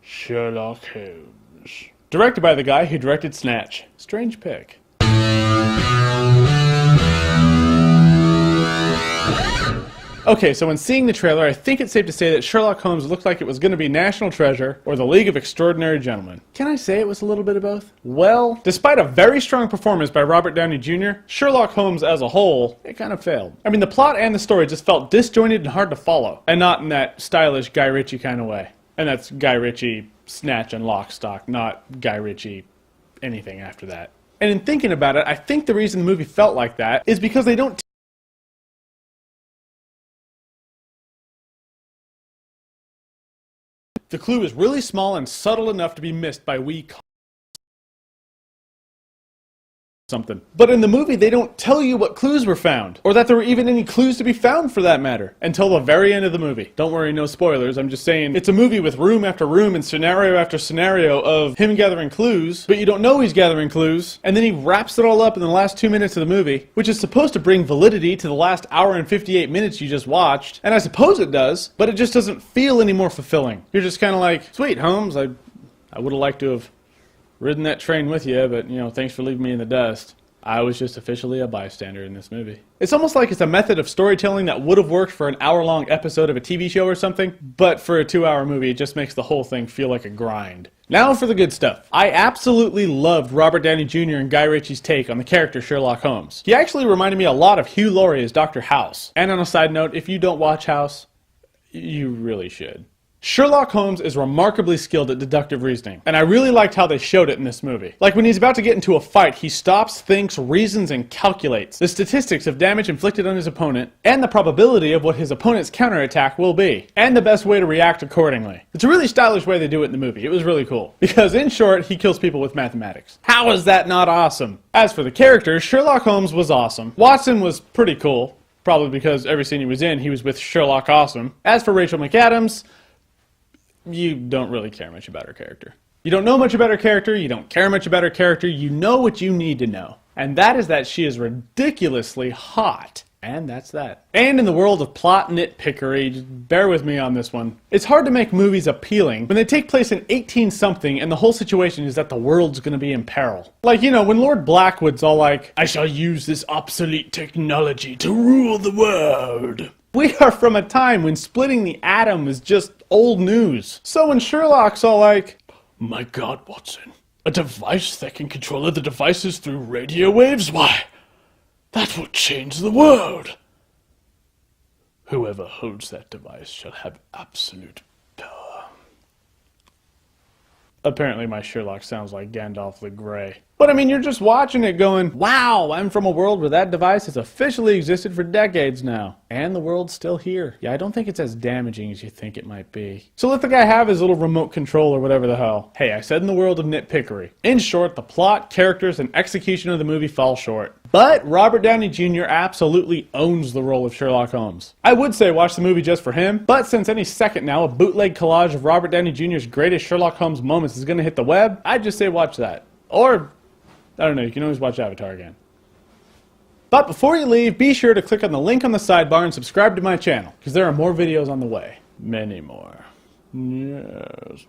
Sherlock Holmes. Directed by the guy who directed Snatch. Strange pick. Okay, so when seeing the trailer, I think it's safe to say that Sherlock Holmes looked like it was going to be National Treasure or the League of Extraordinary Gentlemen. Can I say it was a little bit of both? Well, despite a very strong performance by Robert Downey Jr., Sherlock Holmes as a whole, it kind of failed. I mean, the plot and the story just felt disjointed and hard to follow, and not in that stylish Guy Ritchie kind of way. And that's Guy Ritchie, Snatch, and Lock, Stock, not Guy Ritchie anything after that. And in thinking about it, I think the reason the movie felt like that is because they don't the clue is really small and subtle enough to be missed by something. But in the movie, they don't tell you what clues were found, or that there were even any clues to be found for that matter, until the very end of the movie. Don't worry, no spoilers, I'm just saying it's a movie with room after room and scenario after scenario of him gathering clues, but you don't know he's gathering clues, and then he wraps it all up in the last 2 minutes of the movie, which is supposed to bring validity to the last hour and 58 minutes you just watched, and I suppose it does, but it just doesn't feel any more fulfilling. You're just kind of like, sweet, Holmes, I would have liked to have ridden that train with you, but, you know, thanks for leaving me in the dust. I was just officially a bystander in this movie. It's almost like it's a method of storytelling that would have worked for an hour-long episode of a TV show or something, but for a 2-hour movie, it just makes the whole thing feel like a grind. Now for the good stuff. I absolutely loved Robert Downey Jr. and Guy Ritchie's take on the character Sherlock Holmes. He actually reminded me a lot of Hugh Laurie as Dr. House. And on a side note, if you don't watch House, you really should. Sherlock Holmes is remarkably skilled at deductive reasoning, and I really liked how they showed it in this movie. Like when he's about to get into a fight, he stops, thinks, reasons, and calculates the statistics of damage inflicted on his opponent, and the probability of what his opponent's counterattack will be, and the best way to react accordingly. It's a really stylish way they do it in the movie. It was really cool. Because in short, he kills people with mathematics. How is that not awesome? As for the characters, Sherlock Holmes was awesome. Watson was pretty cool, probably because every scene he was in, he was with Sherlock Awesome. As for Rachel McAdams, you don't really care much about her character. You don't know much about her character, you don't care much about her character, you know what you need to know. And that is that she is ridiculously hot. And that's that. And in the world of plot nitpickery, just bear with me on this one. It's hard to make movies appealing when they take place in 18-something and the whole situation is that the world's gonna be in peril. Like, you know, when Lord Blackwood's all like, I shall use this obsolete technology to rule the world. We are from a time when splitting the atom is just old news. So when Sherlock's all like, my God, Watson, a device that can control other devices through radio waves? Why, that will change the world. Whoever holds that device shall have absolute power. Apparently my Sherlock sounds like Gandalf the Grey. But I mean, you're just watching it going, wow, I'm from a world where that device has officially existed for decades now. And the world's still here. Yeah, I don't think it's as damaging as you think it might be. So let the guy have his little remote control or whatever the hell. Hey, I said in the world of nitpickery. In short, the plot, characters, and execution of the movie fall short. But Robert Downey Jr. absolutely owns the role of Sherlock Holmes. I would say watch the movie just for him, but since any second now a bootleg collage of Robert Downey Jr.'s greatest Sherlock Holmes moments is going to hit the web, I'd just say watch that. Or, I don't know, you can always watch Avatar again. But before you leave, be sure to click on the link on the sidebar and subscribe to my channel, because there are more videos on the way. Many more. Yes.